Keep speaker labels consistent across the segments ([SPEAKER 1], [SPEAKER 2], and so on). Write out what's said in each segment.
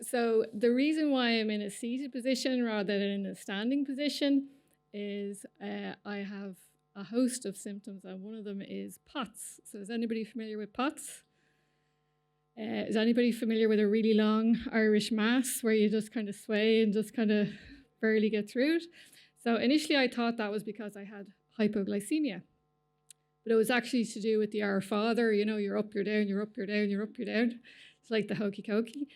[SPEAKER 1] So the reason why I'm in a seated position rather than in a standing position is I have a host of symptoms, and one of them is POTS. So is anybody familiar with POTS? Is anybody familiar with a really long Irish mass where you just kind of sway and just kind of barely get through it? So initially I thought that was because I had hypoglycemia. But it was actually to do with the Our Father, you know, you're up, you're down, you're up, you're down, you're up, you're down. It's like the hokey cokey.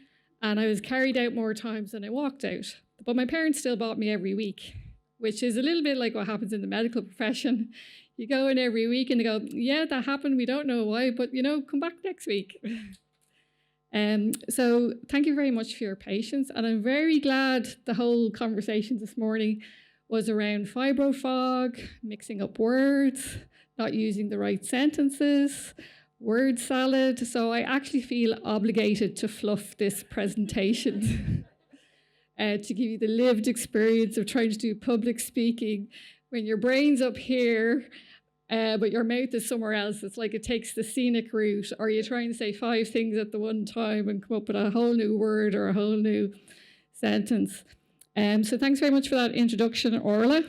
[SPEAKER 1] And I was carried out more times than I walked out. But my parents still bought me every week, which is a little bit like what happens in the medical profession. You go in every week and they go, yeah, that happened, we don't know why, but, you know, come back next week. So thank you very much for your patience. And I'm very glad the whole conversation this morning was around fibrofog, mixing up words, not using the right sentences, word salad. So I actually feel obligated to fluff this presentation to give you the lived experience of trying to do public speaking when your brain's up here, but your mouth is somewhere else. It's like it takes the scenic route, or you're trying to say 5 things at the one time and come up with a whole new word or a whole new sentence. So thanks very much for that introduction, Orla.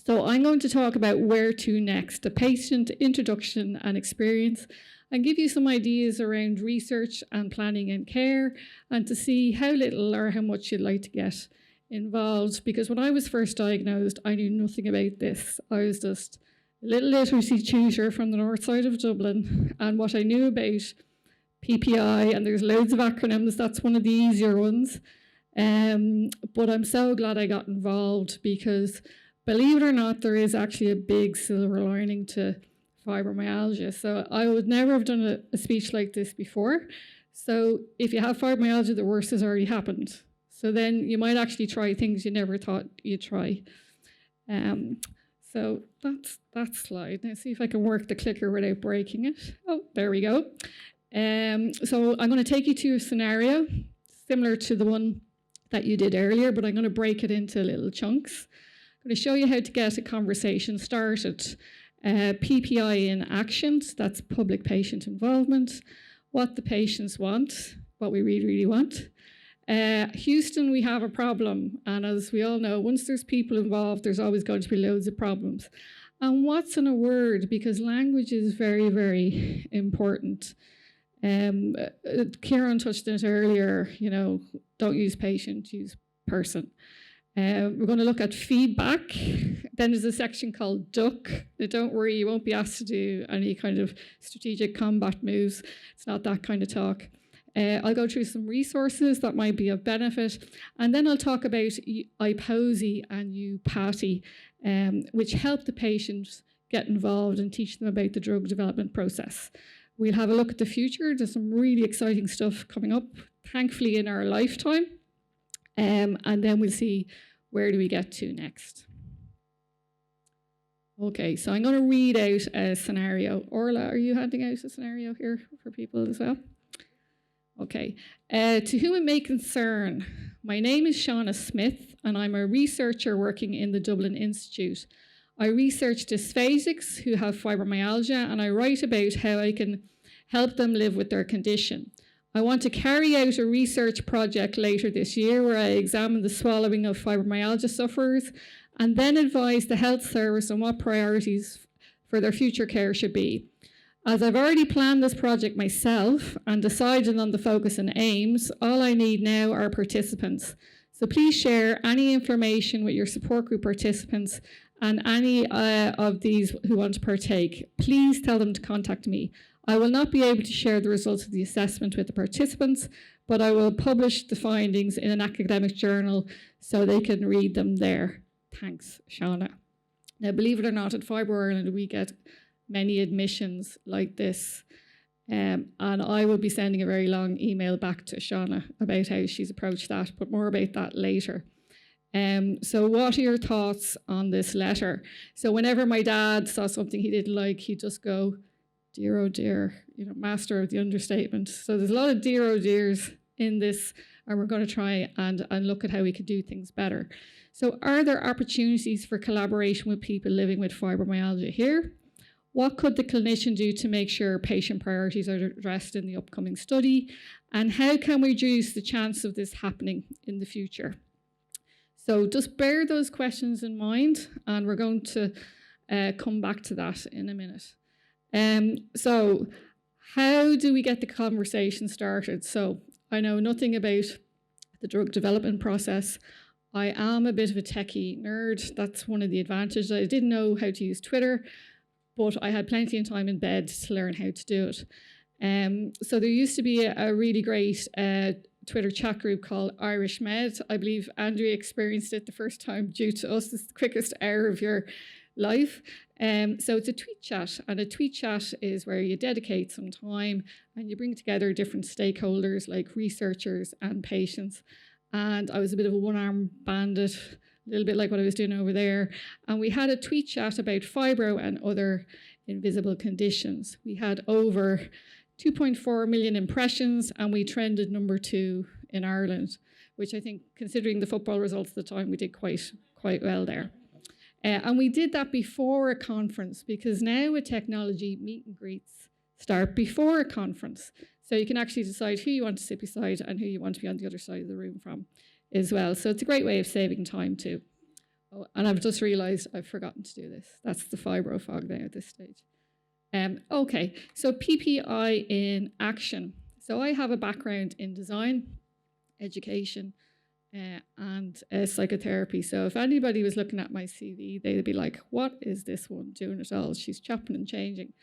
[SPEAKER 1] So I'm going to talk about where to next, the patient introduction and experience, and give you some ideas around research and planning and care, and to see how little or how much you'd like to get involved. Because when I was first diagnosed, I knew nothing about this. I was just a little literacy tutor from the north side of Dublin, and what I knew about PPI, and there's loads of acronyms, that's one of the easier ones. But I'm so glad I got involved, because believe it or not, there is actually a big silver lining to fibromyalgia. So I would never have done a speech like this before. So if you have fibromyalgia, the worst has already happened. So then you might actually try things you never thought you'd try. So that's that slide. Now see if I can work the clicker without breaking it. Oh, there we go. So I'm going to take you to a scenario similar to the one that you did earlier, but I'm going to break it into little chunks. I'm going to show you how to get a conversation started. PPI in actions, that's public patient involvement, what the patients want, what we really, really want. Houston, we have a problem, and as we all know, once there's people involved, there's always going to be loads of problems. And what's in a word, because language is very, very important. Kieran touched on it earlier, you know, don't use patient, use person. We're going to look at feedback. Then there's a section called duck. Now, don't worry, you won't be asked to do any kind of strategic combat moves. It's not that kind of talk. I'll go through some resources that might be of benefit. And then I'll talk about IPOSI and UPATI, which help the patients get involved and teach them about the drug development process. We'll have a look at the future. There's some really exciting stuff coming up, thankfully in our lifetime. And then we'll see where do we get to next. Okay, so I'm going to read out a scenario. Orla, are you handing out a scenario here for people as well? Okay. To whom it may concern, my name is Shauna Smith, and I'm a researcher working in the Dublin Institute. I research dysphasics who have fibromyalgia, and I write about how I can help them live with their condition. I want to carry out a research project later this year where I examine the swallowing of fibromyalgia sufferers and then advise the health service on what priorities for their future care should be. As I've already planned this project myself and decided on the focus and aims, all I need now are participants. So please share any information with your support group participants and any of these who want to partake. Please tell them to contact me. I will not be able to share the results of the assessment with the participants, but I will publish the findings in an academic journal so they can read them there. Thanks, Shauna. Now, believe it or not, at Fibro Ireland, we get many admissions like this. And I will be sending a very long email back to Shauna about how she's approached that, but more about that later. So what are your thoughts on this letter? So whenever my dad saw something he didn't like, he'd just go, dear, oh dear, you know, master of the understatement. So there's a lot of dear, oh dears in this, and we're going to try and look at how we could do things better. So are there opportunities for collaboration with people living with fibromyalgia here? What could the clinician do to make sure patient priorities are addressed in the upcoming study? And how can we reduce the chance of this happening in the future? So just bear those questions in mind, and we're going to come back to that in a minute. So how do we get the conversation started? So I know nothing about the drug development process. I am a bit of a techie nerd. That's one of the advantages. I didn't know how to use Twitter, but I had plenty of time in bed to learn how to do it. So there used to be a really great Twitter chat group called Irish Med. I believe Andrea experienced it the first time due to us. It's the quickest hour of your life. So it's a tweet chat, and a tweet chat is where you dedicate some time and you bring together different stakeholders like researchers and patients. And I was a bit of a one-armed bandit, a little bit like what I was doing over there. And we had a tweet chat about fibro and other invisible conditions. We had over 2.4 million impressions, and we trended number 2 in Ireland, which I think, considering the football results at the time, we did quite well there. And we did that before a conference, because now with technology, meet and greets start before a conference. So you can actually decide who you want to sit beside and who you want to be on the other side of the room from as well. So it's a great way of saving time too. Oh, and I've just realised I've forgotten to do this. That's the fibro fog now at this stage. Okay, so PPI in action. So I have a background in design, education, and psychotherapy. So if anybody was looking at my CV, they'd be like, what is this one doing at all? She's chopping and changing.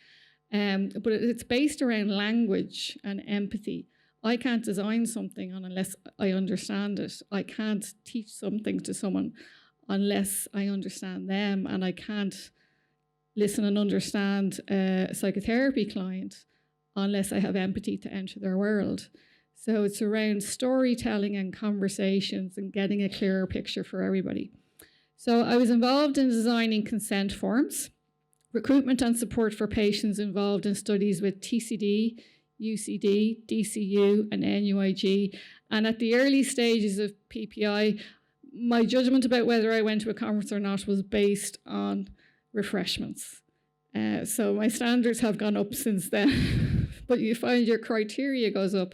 [SPEAKER 1] But it's based around language and empathy. I can't design something unless I understand it. I can't teach something to someone unless I understand them, and I can't listen and understand a psychotherapy client unless I have empathy to enter their world. So it's around storytelling and conversations and getting a clearer picture for everybody. So I was involved in designing consent forms, recruitment and support for patients involved in studies with TCD, UCD, DCU, and NUIG. And at the early stages of PPI, my judgment about whether I went to a conference or not was based on refreshments. So my standards have gone up since then, but you find your criteria goes up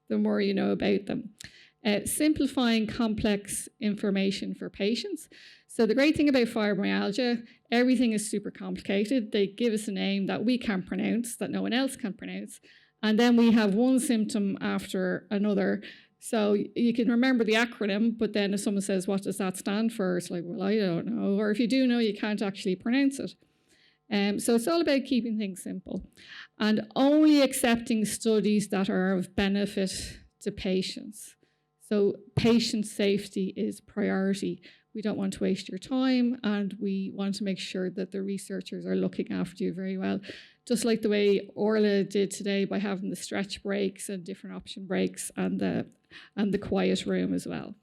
[SPEAKER 1] the more you know about them. Simplifying complex information for patients. So the great thing about fibromyalgia, everything is super complicated. They give us a name that we can't pronounce, that no one else can pronounce, and then we have one symptom after another. So you can remember the acronym, but then if someone says, what does that stand for? It's like, well, I don't know. Or if you do know, you can't actually pronounce it. So it's all about keeping things simple and only accepting studies that are of benefit to patients. So patient safety is priority. We don't want to waste your time, and we want to make sure that the researchers are looking after you very well. Just like the way Orla did today by having the stretch breaks and different option breaks and the quiet room as well.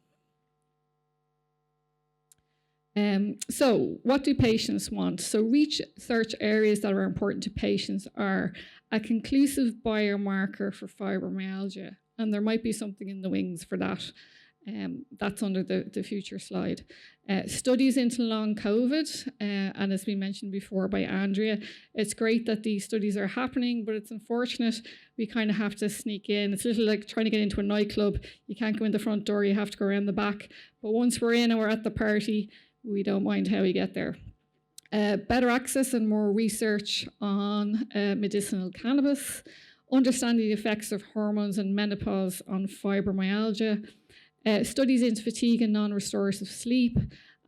[SPEAKER 1] So what do patients want? So research areas that are important to patients are a conclusive biomarker for fibromyalgia, and there might be something in the wings for that. That's under the future slide. Studies into long COVID, and as we mentioned before by Andrea, it's great that these studies are happening, but it's unfortunate we kind of have to sneak in. It's a little like trying to get into a nightclub. You can't go in the front door, you have to go around the back. But once we're in and we're at the party, we don't mind how we get there. Better access and more research on medicinal cannabis, understanding the effects of hormones and menopause on fibromyalgia, studies into fatigue and non-restorative sleep,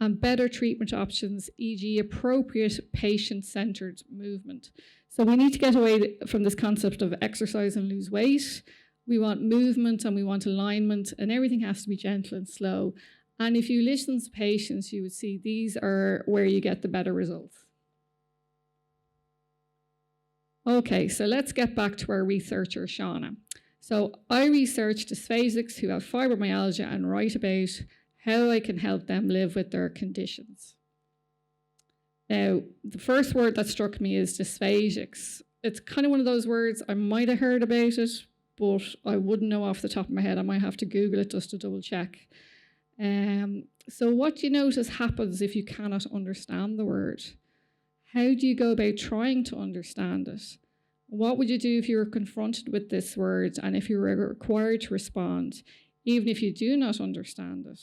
[SPEAKER 1] and better treatment options, e.g. appropriate patient-centered movement. So we need to get away from this concept of exercise and lose weight. We want movement and we want alignment, and everything has to be gentle and slow. And if you listen to patients, you would see these are where you get the better results. Okay, so let's get back to our researcher, Shauna. So I research dysphasics who have fibromyalgia and write about how I can help them live with their conditions. Now, the first word that struck me is dysphasics. It's kind of one of those words I might have heard about it, but I wouldn't know off the top of my head. I might have to Google it just to double check. So what do you notice happens if you cannot understand the word? How do you go about trying to understand it? What would you do if you were confronted with this word and if you were required to respond, even if you do not understand it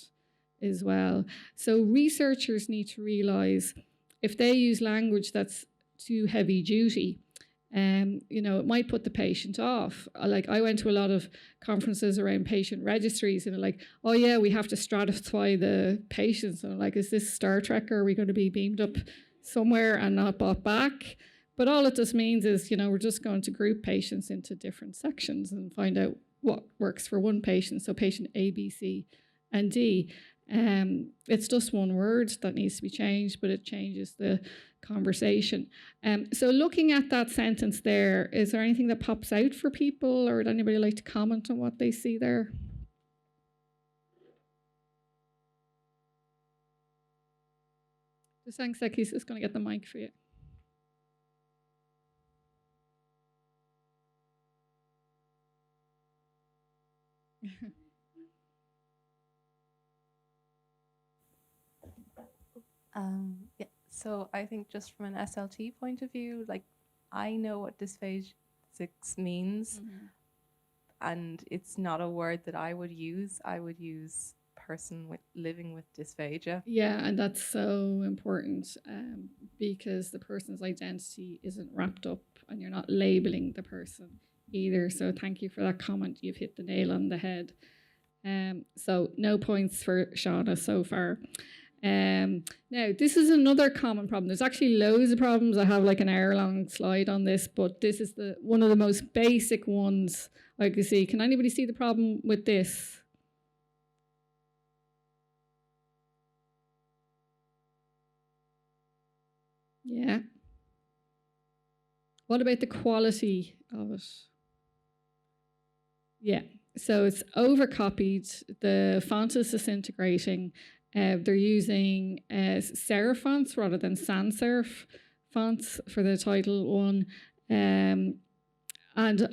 [SPEAKER 1] as well? So researchers need to realise if they use language that's too heavy duty, it might put the patient off. Like, I went to a lot of conferences around patient registries, and like, oh yeah, we have to stratify the patients. And I'm like, is this Star Trek, or are we going to be beamed up somewhere and not brought back? But all it just means is, we're just going to group patients into different sections and find out what works for one patient. So patient A, B, C, and D. It's just one word that needs to be changed, but it changes the conversation. So looking at that sentence there, is there anything that pops out for people, or would anybody like to comment on what they see there? Just thanks, he's just going to get the mic for you.
[SPEAKER 2] Yeah, so I think just from an SLT point of view, like, I know what dysphasics means, and it's not a word that I would use. I would use person living with dysphagia.
[SPEAKER 1] Yeah, and that's so important, because the person's identity isn't wrapped up, and you're not labeling the person either. So thank you for that comment. You've hit the nail on the head. So no points for Shauna so far. Now, this is another common problem. There's actually loads of problems. I have like an hour-long slide on this, but this is one of the most basic ones I can see. Can anybody see the problem with this? Yeah. What about the quality of it? Yeah. So it's overcopied. The font is disintegrating. They're using serif fonts rather than sans serif fonts for the title one. And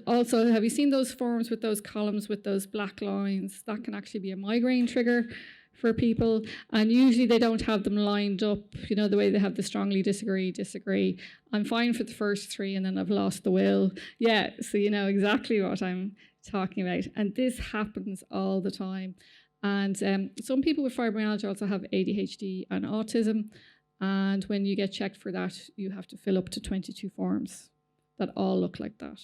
[SPEAKER 1] also, have you seen those forms with those columns with those black lines? That can actually be a migraine trigger for people. And usually they don't have them lined up, the way they have the strongly disagree. I'm fine for the first three, and then I've lost the will. Yeah, so you know exactly what I'm talking about. And this happens all the time. And some people with fibromyalgia also have ADHD and autism. And when you get checked for that, you have to fill up to 22 forms that all look like that.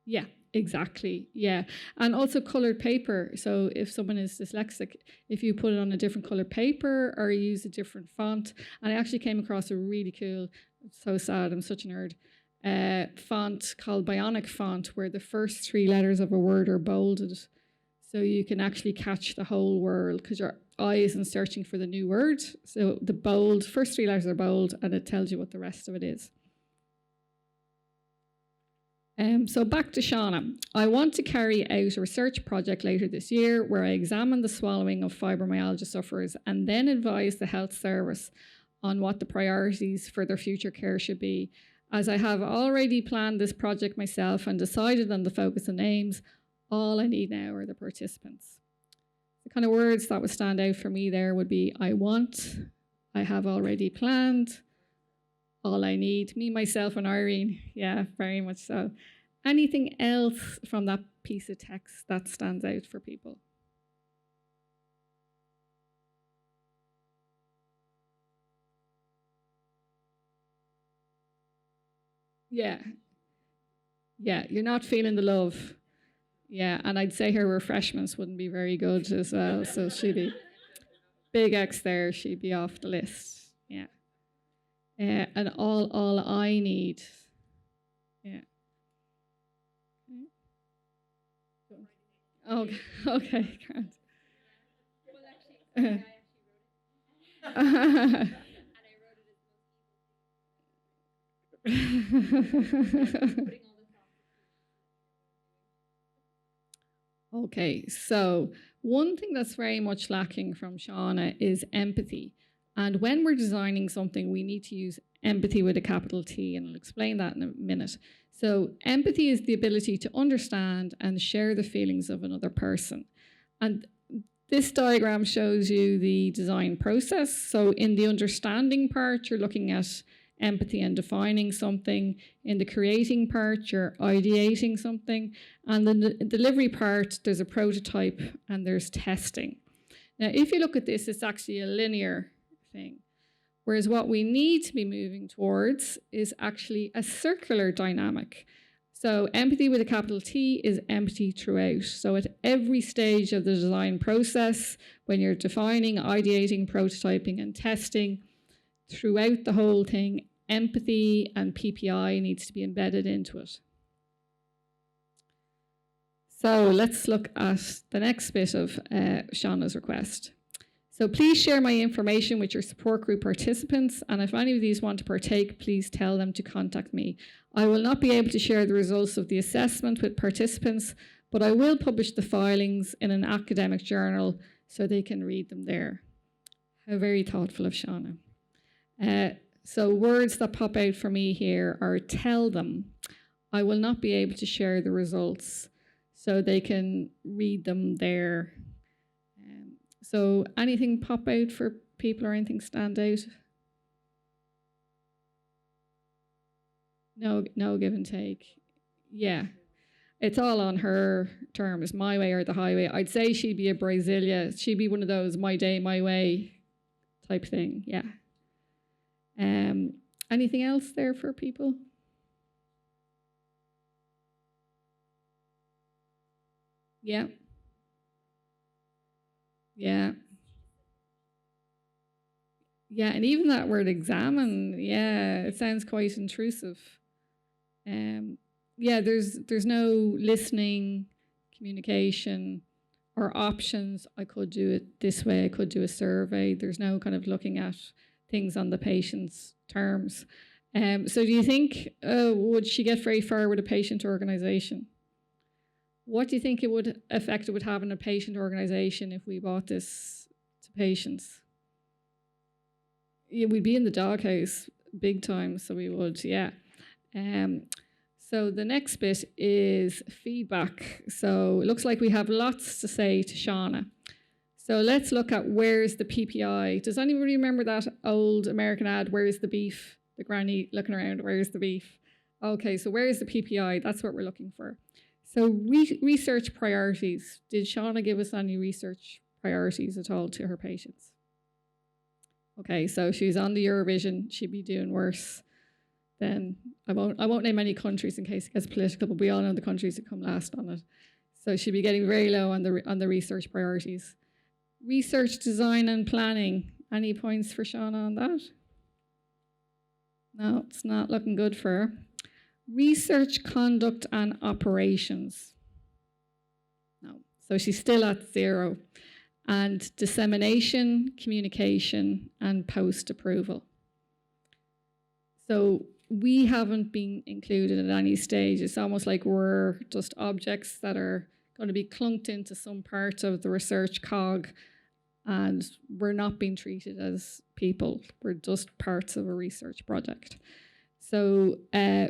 [SPEAKER 1] Yeah, exactly. Yeah. And also colored paper. So if someone is dyslexic, if you put it on a different colored paper or use a different font. And I actually came across a really cool, so sad, I'm such a nerd, font called Bionic font, where the first three letters of a word are bolded. So you can actually catch the whole word because your eye isn't searching for the new word. So the first three letters are bold, and it tells you what the rest of it is. So back to Shauna. I want to carry out a research project later this year where I examine the swallowing of fibromyalgia sufferers and then advise the health service on what the priorities for their future care should be. As I have already planned this project myself and decided on the focus and aims, all I need now are the participants. The kind of words that would stand out for me there would be I want, I have already planned, all I need, me, myself, and Irene. Yeah, very much so. Anything else from that piece of text that stands out for people? Yeah. Yeah, you're not feeling the love. Yeah, and I'd say her refreshments wouldn't be very good as well. So she'd be big X there. She'd be off the list. Yeah. And all I need. Yeah. Okay. Okay. Grant. Okay, so one thing that's very much lacking from Shauna is empathy. And when we're designing something, we need to use empathy with a capital T, and I'll explain that in a minute. So empathy is the ability to understand and share the feelings of another person. And This diagram shows you the design process. So in the understanding part, you're looking at empathy and defining something. In the creating part, you're ideating something. And in the delivery part, there's a prototype and there's testing. Now, if you look at this, it's actually a linear thing. Whereas what we need to be moving towards is actually a circular dynamic. So empathy with a capital T is empathy throughout. So at every stage of the design process, when you're defining, ideating, prototyping, and testing, throughout the whole thing, empathy and PPI needs to be embedded into it. So let's look at the next bit of Shauna's request. So please share my information with your support group participants, and if any of these want to partake, please tell them to contact me. I will not be able to share the results of the assessment with participants, but I will publish the filings in an academic journal so they can read them there. How very thoughtful of Shauna. So words that pop out for me here are tell them. I will not be able to share the results so they can read them there. So anything pop out for people or anything stand out? No give and take. Yeah. It's all on her terms, my way or the highway. I'd say she'd be a Brasilia. She'd be one of those my day, my way type thing. Yeah. Anything else there for people? Yeah. Yeah. Yeah, and even that word examine, yeah, it sounds quite intrusive. Yeah, there's no listening, communication, or options. I could do it this way, I could do a survey. There's no kind of looking at things on the patient's terms. So do you think, would she get very far with a patient organisation? What do you think effect it would have on a patient organisation if we brought this to patients? Yeah, we'd be in the doghouse big time, so we would, yeah. So the next bit is feedback. So it looks like we have lots to say to Shauna. So let's look at where's the PPI. Does anybody remember that old American ad, where's the beef? The granny looking around, where's the beef? Okay, so where's the PPI? That's what we're looking for. So research priorities. Did Shauna give us any research priorities at all to her patients? Okay, so she's on the Eurovision. She'd be doing worse. Then I won't name any countries in case it gets political, but we all know the countries that come last on it. So she'd be getting very low on the research priorities. Research, design, and planning. Any points for Shauna on that? No, it's not looking good for her. Research, conduct, and operations. No, so she's still at 0. And dissemination, communication, and post-approval. So we haven't been included at any stage. It's almost like we're just objects that are going to be clunked into some part of the research cog, and we're not being treated as people. We're just parts of a research project. So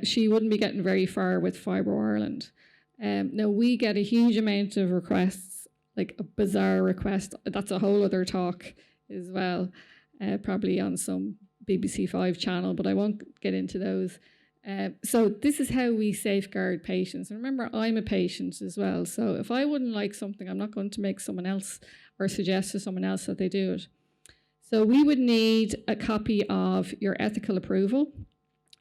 [SPEAKER 1] she wouldn't be getting very far with Fibro Ireland. Now, we get a huge amount of requests, like a bizarre request. That's a whole other talk as well, probably on some BBC 5 channel, but I won't get into those. So this is how we safeguard patients. And remember, I'm a patient as well. So if I wouldn't like something, I'm not going to make someone else or suggest to someone else that they do it. So we would need a copy of your ethical approval,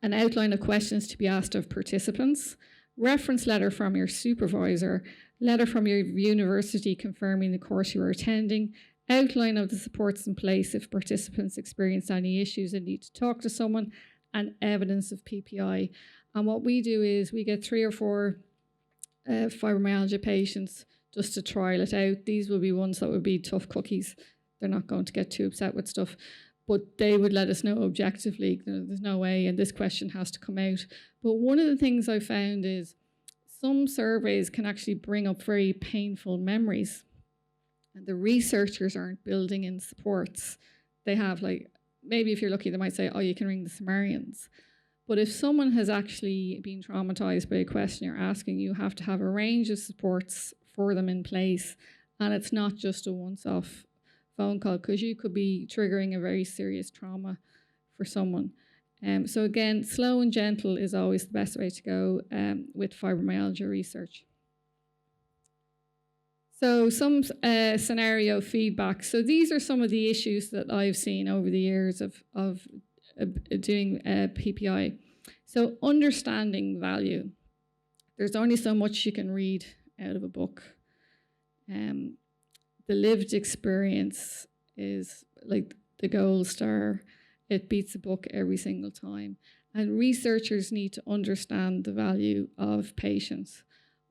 [SPEAKER 1] an outline of questions to be asked of participants, reference letter from your supervisor, letter from your university confirming the course you are attending, outline of the supports in place if participants experience any issues and need to talk to someone, and evidence of PPI. And what we do is we get 3 or 4 fibromyalgia patients just to trial it out. These will be ones that would be tough cookies. They're not going to get too upset with stuff. But they would let us know objectively, there's no way, and this question has to come out. But one of the things I found is some surveys can actually bring up very painful memories. And the researchers aren't building in supports. They have, like, maybe if you're lucky, they might say, oh, you can ring the Sumerians. But if someone has actually been traumatized by a question you're asking, you have to have a range of supports for them in place. And it's not just a once-off phone call, because you could be triggering a very serious trauma for someone. So again, slow and gentle is always the best way to go with fibromyalgia research. So some scenario feedback. So these are some of the issues that I've seen over the years of doing PPI. So understanding value. There's only so much you can read out of a book. The lived experience is like the gold star. It beats a book every single time. And researchers need to understand the value of patience.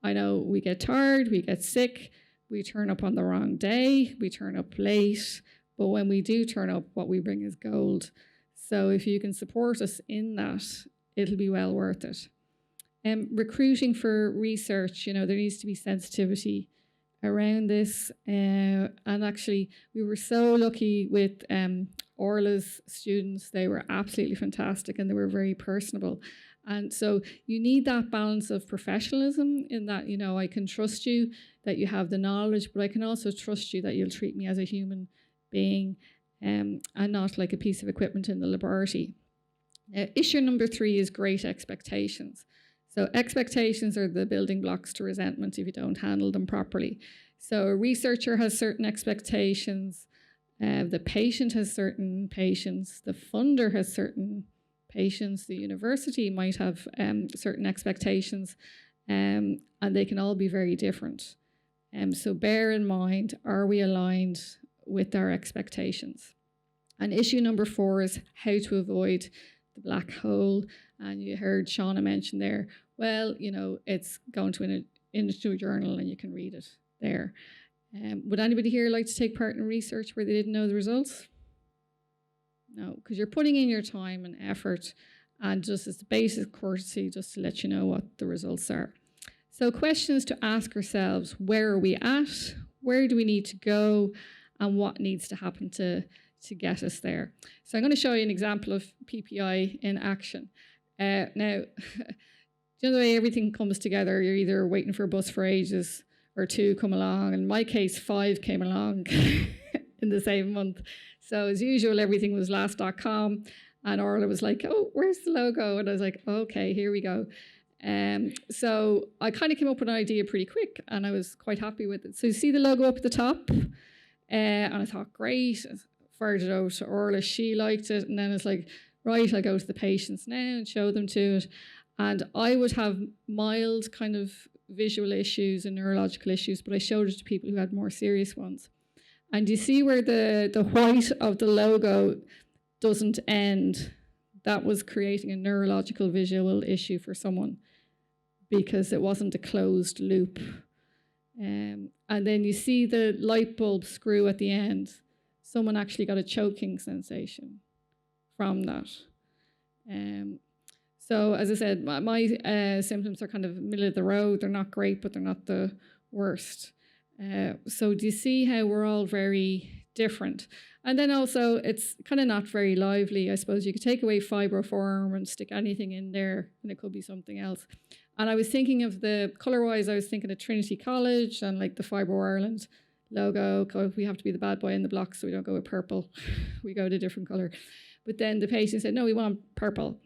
[SPEAKER 1] I know we get tired, we get sick, we turn up on the wrong day, we turn up late, but when we do turn up, what we bring is gold. So if you can support us in that, it'll be well worth it. Recruiting for research, there needs to be sensitivity around this. And actually, we were so lucky with Orla's students. They were absolutely fantastic and they were very personable. And so you need that balance of professionalism in that, I can trust you, that you have the knowledge, but I can also trust you that you'll treat me as a human being and not like a piece of equipment in the laboratory. Issue number 3 is great expectations. So expectations are the building blocks to resentment if you don't handle them properly. So a researcher has certain expectations, the patient has certain patients, the funder has certain patients, the university might have certain expectations, and they can all be very different. So bear in mind, are we aligned with our expectations? And issue number 4 is how to avoid the black hole. And you heard Shauna mention there, well, it's going to an industry journal and you can read it there. Would anybody here like to take part in research where they didn't know the results? No, because you're putting in your time and effort, and just as the basic courtesy, just to let you know what the results are. So questions to ask ourselves: where are we at? Where do we need to go? And what needs to happen to get us there? So I'm going to show you an example of PPI in action. Now, the way everything comes together, you're either waiting for a bus for ages or 2 come along. In my case, 5 came along in the same month. So as usual, everything was last.com. And Orla was like, oh, where's the logo? And I was like, okay, here we go. So I kind of came up with an idea pretty quick and I was quite happy with it. So you see the logo up at the top? And I thought, great. I fired it out to Orla. She liked it. And then it's like, right, I'll go to the patients now and show them to it. And I would have mild kind of visual issues and neurological issues, but I showed it to people who had more serious ones. And you see where the white of the logo doesn't end? That was creating a neurological visual issue for someone because it wasn't a closed loop. And then you see the light bulb screw at the end. Someone actually got a choking sensation from that. So as I said, my symptoms are kind of middle of the road. They're not great, but they're not the worst. So do you see how we're all very different? And then also, it's kind of not very lively. I suppose you could take away fibroform and stick anything in there, and it could be something else. And I was thinking of the colour-wise, I was thinking of Trinity College and like the Fibro Ireland logo. We have to be the bad boy in the block, so we don't go with purple. We go to a different colour. But then the patient said, no, we want purple.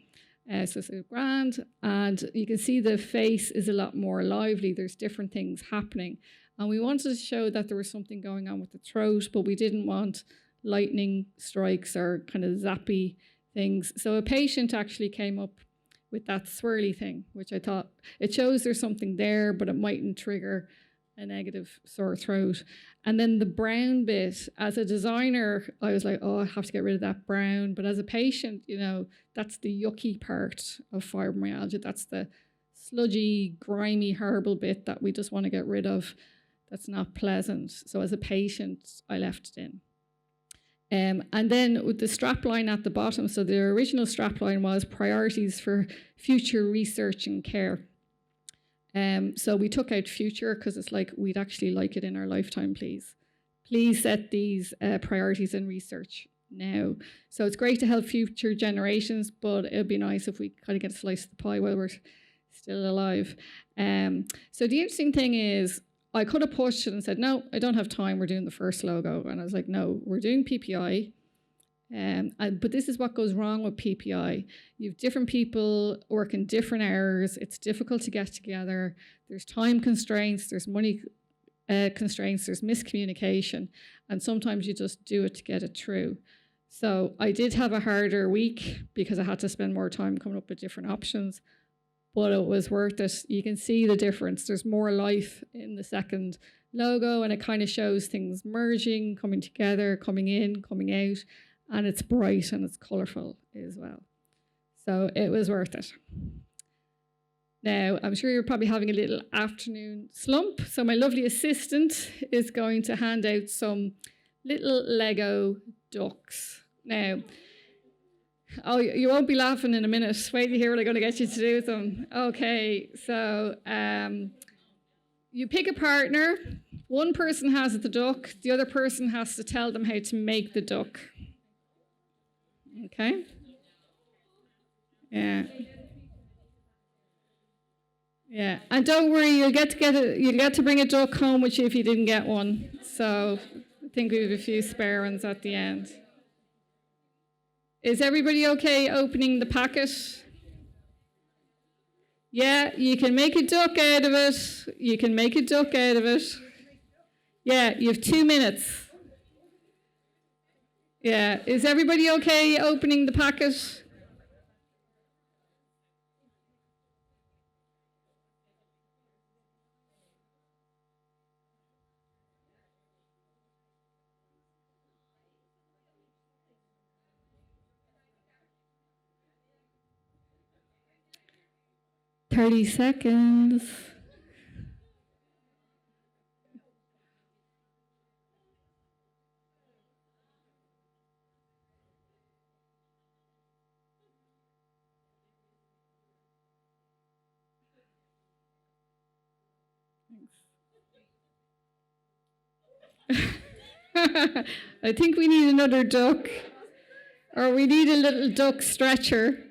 [SPEAKER 1] So it's grand. And you can see the face is a lot more lively. There's different things happening. And we wanted to show that there was something going on with the throat, but we didn't want lightning strikes or kind of zappy things. So a patient actually came up with that swirly thing, which I thought, it shows there's something there, but it mightn't trigger a negative sore throat. And then the brown bit, as a designer, I was like, oh, I have to get rid of that brown. But as a patient, that's the yucky part of fibromyalgia. That's the sludgy, grimy, horrible bit that we just want to get rid of. That's not pleasant. So as a patient, I left it in. And then with the strapline at the bottom, so the original strapline was priorities for future research and care. So we took out future because it's like, we'd actually like it in our lifetime, please. Please set these priorities in research now. So it's great to help future generations, but it'd be nice if we kind of get a slice of the pie while we're still alive. So the interesting thing is, I could have pushed it and said, no, I don't have time. We're doing the first logo. And I was like, no, we're doing PPI. But this is what goes wrong with PPI. You have different people working different hours. It's difficult to get together. There's time constraints. There's money constraints. There's miscommunication. And sometimes you just do it to get it through. So I did have a harder week because I had to spend more time coming up with different options. But it was worth it. You can see the difference. There's more life in the second logo, and it kind of shows things merging, coming together, coming in, coming out, and it's bright and it's colourful as well. So it was worth it. Now, I'm sure you're probably having a little afternoon slump, so my lovely assistant is going to hand out some little Lego ducks. Now, oh, you won't be laughing in a minute. Wait to hear what I'm going to get you to do with them. Okay, so you pick a partner. One person has the duck. The other person has to tell them how to make the duck. Okay? Yeah. Yeah, and don't worry, you'll get to bring a duck home with you if you didn't get one. So I think we have a few spare ones at the end. Is everybody okay opening the packet? Yeah, you can make a duck out of it. You can make a duck out of it. Yeah, you have 2 minutes. Yeah, is everybody okay opening the packet? "30 seconds. I think we need another duck, or we need a little duck stretcher.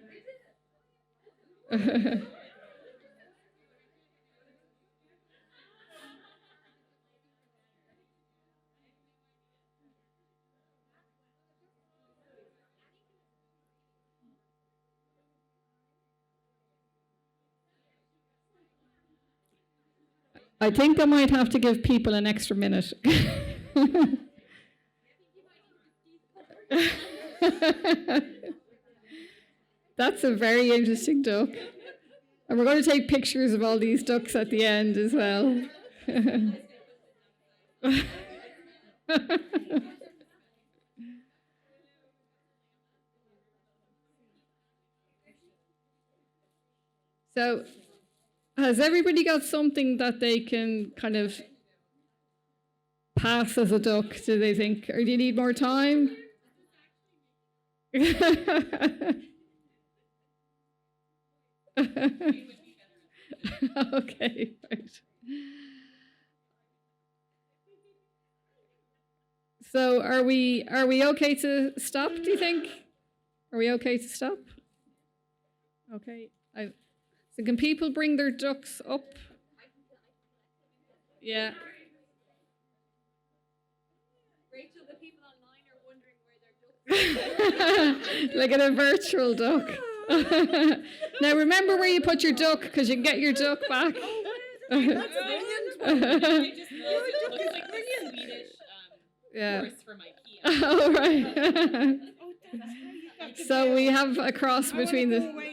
[SPEAKER 1] I think I might have to give people an extra minute. That's a very interesting duck. And we're going to take pictures of all these ducks at the end as well. So, has everybody got something that they can kind of pass as a duck, do they think? Or do you need more time? Okay, right. So are we okay to stop, do you think? Are we okay to stop? Okay. So can people bring their ducks up? Yeah.
[SPEAKER 3] Rachel, the people online are wondering where their ducks are.
[SPEAKER 1] Like in a virtual duck. Now remember where you put your duck, because you can get your duck back.
[SPEAKER 3] That's brilliant.
[SPEAKER 1] Yeah.
[SPEAKER 3] Horse from IKEA.
[SPEAKER 1] Oh, right. So we have a cross between the...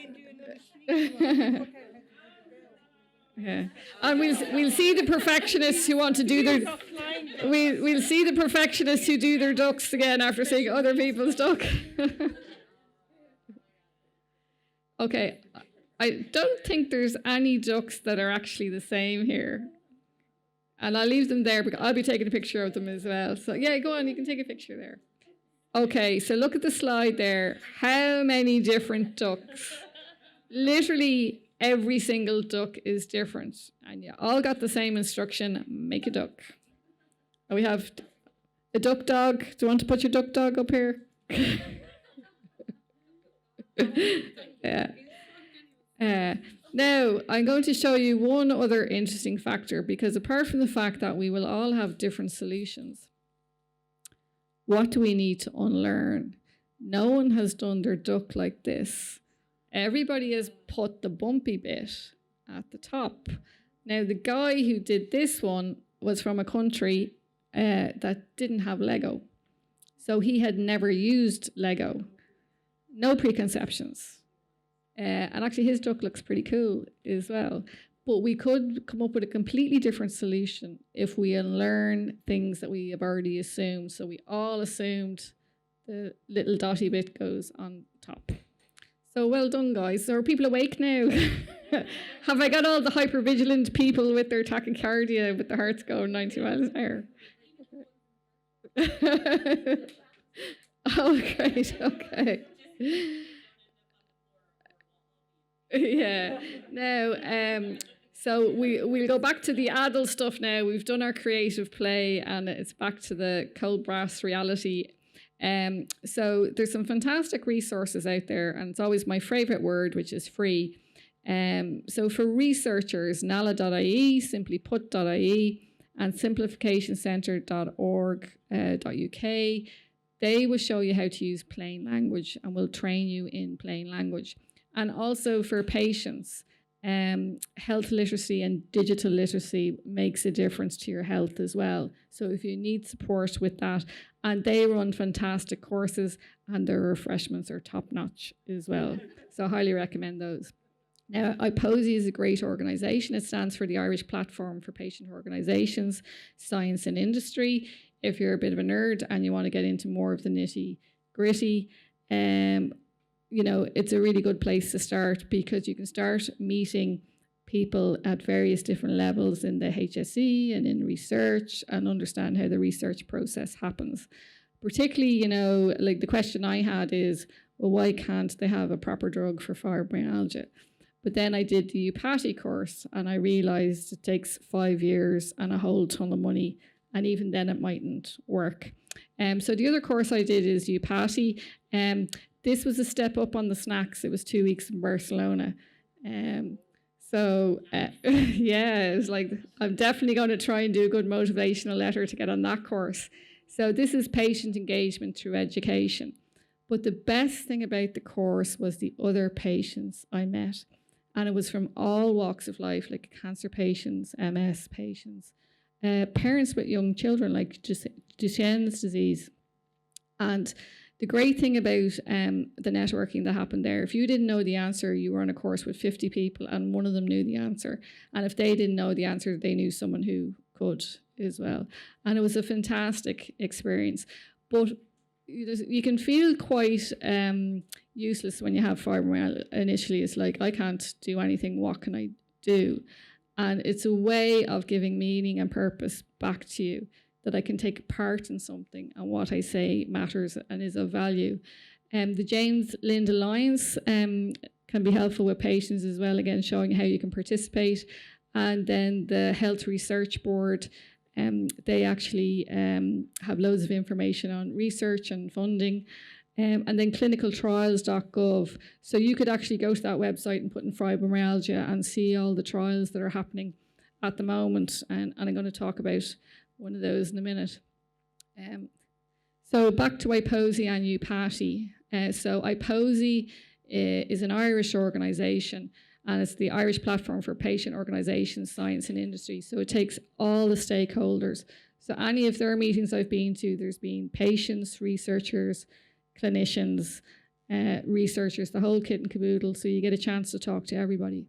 [SPEAKER 1] Yeah, and we'll see the perfectionists who want to do their... We'll see the perfectionists who do their ducks again after seeing other people's duck. Okay, I don't think there's any ducks that are actually the same here. And I'll leave them there because I'll be taking a picture of them as well. So yeah, go on, you can take a picture there. Okay, so look at the slide there. How many different ducks? Literally every single duck is different. And you all got the same instruction, make a duck. And we have a duck dog. Do you want to put your duck dog up here? Yeah. Now, I'm going to show you one other interesting factor, because apart from the fact that we will all have different solutions, what do we need to unlearn? No one has done their duck like this. Everybody has put the bumpy bit at the top. Now, the guy who did this one was from a country that didn't have Lego. So he had never used Lego. No preconceptions. And actually his duck looks pretty cool as well. But we could come up with a completely different solution if we unlearn things that we have already assumed. So we all assumed the little dotty bit goes on top. So well done, guys. So are people awake now? Have I got all the hypervigilant people with their tachycardia, with their hearts going 90 miles an hour? Oh, great. Okay. Yeah. Now, so we'll go back to the adult stuff now. We've done our creative play, and it's back to the cold brass reality. So there's some fantastic resources out there, and it's always my favorite word, which is free. So for researchers, nala.ie, simplyput.ie, and simplificationcentre.org.uk, they will show you how to use plain language and will train you in plain language. And also for patients, health literacy and digital literacy makes a difference to your health as well. So if you need support with that, and they run fantastic courses, and their refreshments are top notch as well. So I highly recommend those. Now, IPOSI is a great organisation. It stands for the Irish Platform for Patient Organisations, Science and Industry. If you're a bit of a nerd and you want to get into more of the nitty gritty, you know, it's a really good place to start, because you can start meeting people at various different levels in the HSE and in research, and understand how the research process happens. Particularly, you know, like the question I had is, well, why can't they have a proper drug for fibromyalgia? But then I did the UPATI course, and I realised it takes 5 years and a whole ton of money, and even then it mightn't work. So the other course I did is UPATI. This was a step up on the snacks. It was 2 weeks in Barcelona. Yeah, it was like, I'm definitely going to try and do a good motivational letter to get on that course. So this is patient engagement through education. But the best thing about the course was the other patients I met. And it was from all walks of life, like cancer patients, MS patients, parents with young children, like Duchenne's disease. And the great thing about the networking that happened there, if you didn't know the answer, you were on a course with 50 people and one of them knew the answer. And if they didn't know the answer, they knew someone who could as well. And it was a fantastic experience. But you can feel quite useless when you have fibromyalgia. Initially, it's like, I can't do anything, what can I do? And it's a way of giving meaning and purpose back to you, that I can take part in something and what I say matters and is of value. The James Lind Alliance can be helpful with patients as well, again, showing how you can participate. And then the Health Research Board, they actually have loads of information on research and funding. And then clinicaltrials.gov. So you could actually go to that website and put in fibromyalgia and see all the trials that are happening at the moment. And I'm going to talk about one of those in a minute. So back to IPOSI and UPATI. So IPOSI is an Irish organisation, and it's the Irish Platform for Patient Organisations, Science and Industry. So it takes all the stakeholders. So any of their meetings I've been to, there's been patients, researchers, clinicians, researchers, the whole kit and caboodle. So you get a chance to talk to everybody.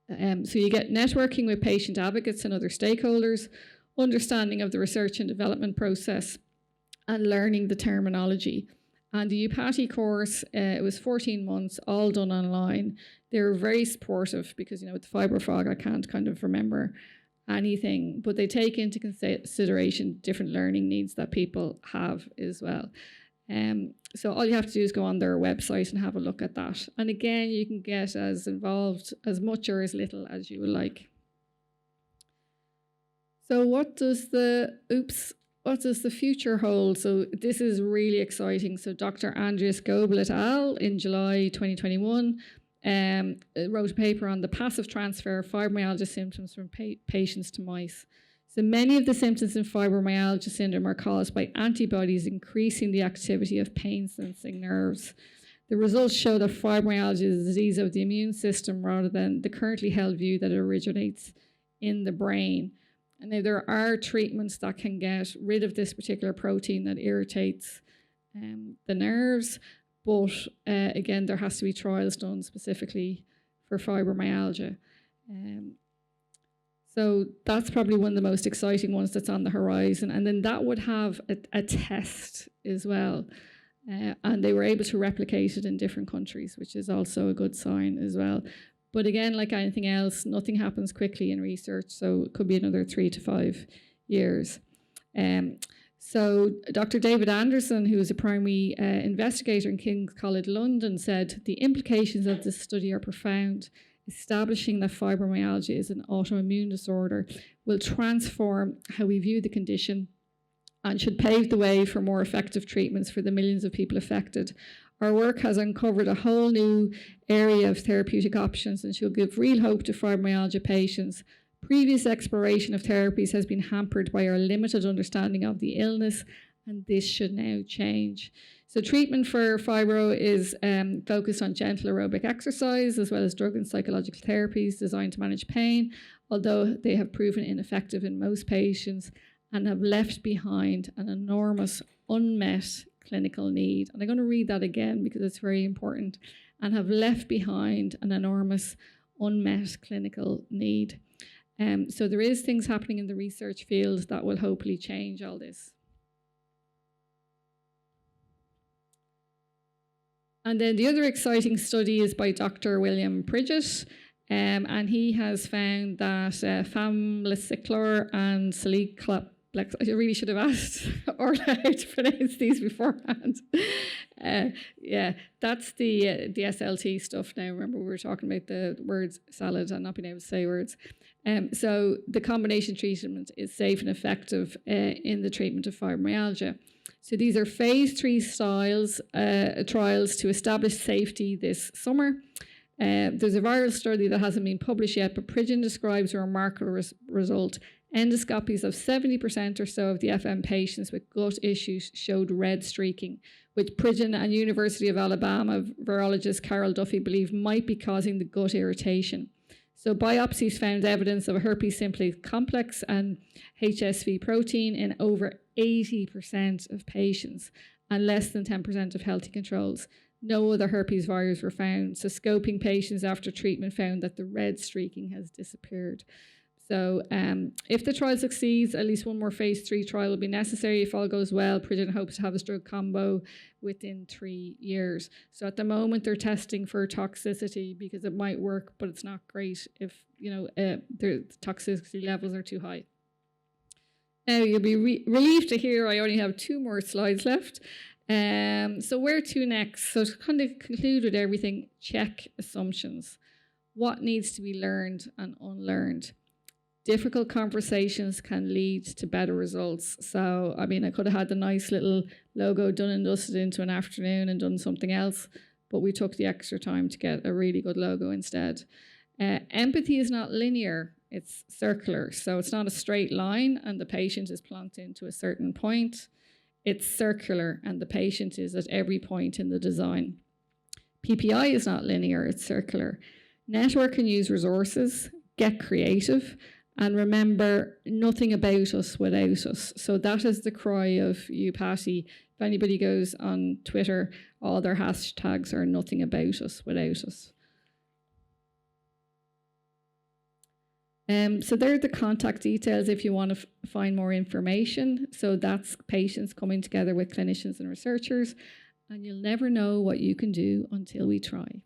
[SPEAKER 1] So you get networking with patient advocates and other stakeholders, understanding of the research and development process, and learning the terminology. And the UPATI course, it was 14 months, all done online. They were very supportive because, you know, with the fibrofrog, I can't kind of remember anything, but they take into consideration different learning needs that people have as well. So all you have to do is go on their website and have a look at that. And again, you can get as involved as much or as little as you would like. So what does the future hold? So this is really exciting. So Dr. Andreas Goebel et al. In July 2021 wrote a paper on the passive transfer of fibromyalgia symptoms from patients to mice. So many of the symptoms in fibromyalgia syndrome are caused by antibodies increasing the activity of pain-sensing nerves. The results show that fibromyalgia is a disease of the immune system rather than the currently held view that it originates in the brain. And now there are treatments that can get rid of this particular protein that irritates the nerves, but again, there has to be trials done specifically for fibromyalgia. So that's probably one of the most exciting ones that's on the horizon. And then that would have a test as well. And they were able to replicate it in different countries, which is also a good sign as well. But again, like anything else, nothing happens quickly in research. So it could be another 3 to 5 years. So Dr. David Anderson, who is a primary investigator in King's College London, said the implications of this study are profound. Establishing that fibromyalgia is an autoimmune disorder will transform how we view the condition and should pave the way for more effective treatments for the millions of people affected. Our work has uncovered a whole new area of therapeutic options and should give real hope to fibromyalgia patients. Previous exploration of therapies has been hampered by our limited understanding of the illness, and this should now change. So treatment for fibro is focused on gentle aerobic exercise as well as drug and psychological therapies designed to manage pain, although they have proven ineffective in most patients and have left behind an enormous unmet clinical need. And I'm going to read that again because it's very important. And have left behind an enormous unmet clinical need. So there is things happening in the research field that will hopefully change all this. And then the other exciting study is by Dr. William Pridgett, and he has found that famliciclor and salicylate, I really should have asked Orla how to pronounce these beforehand. Yeah, that's the SLT stuff now. Remember, we were talking about the words salad and not being able to say words. So the combination treatment is safe and effective in the treatment of fibromyalgia. So these are phase 3 trials to establish safety this summer. There's a viral study that hasn't been published yet, but Pridgen describes a remarkable result. Endoscopies of 70% or so of the FM patients with gut issues showed red streaking, which Pridgen and University of Alabama virologist Carol Duffy believe might be causing the gut irritation. So biopsies found evidence of a herpes simplex complex and HSV protein in over 80% of patients and less than 10% of healthy controls. No other herpes virus were found. So scoping patients after treatment found that the red streaking has disappeared. So if the trial succeeds, at least one more phase 3 trial will be necessary. If all goes well, Pridgen hopes to have this drug combo within 3 years. So at the moment, they're testing for toxicity because it might work, but it's not great if the toxicity levels are too high. Now, you'll be relieved to hear I only have 2 more slides left. So where to next? So to kind of conclude with everything, check assumptions. What needs to be learned and unlearned? Difficult conversations can lead to better results. So, I mean, I could have had the nice little logo done and dusted into an afternoon and done something else, but we took the extra time to get a really good logo instead. Empathy is not linear, it's circular. So it's not a straight line and the patient is plonked into a certain point. It's circular and the patient is at every point in the design. PPI is not linear, it's circular. Network and use resources, get creative, and remember, nothing about us without us. So that is the cry of you, Patty. If anybody goes on Twitter, all their hashtags are nothing about us without us. So there are the contact details if you want to find more information. So that's patients coming together with clinicians and researchers. And you'll never know what you can do until we try.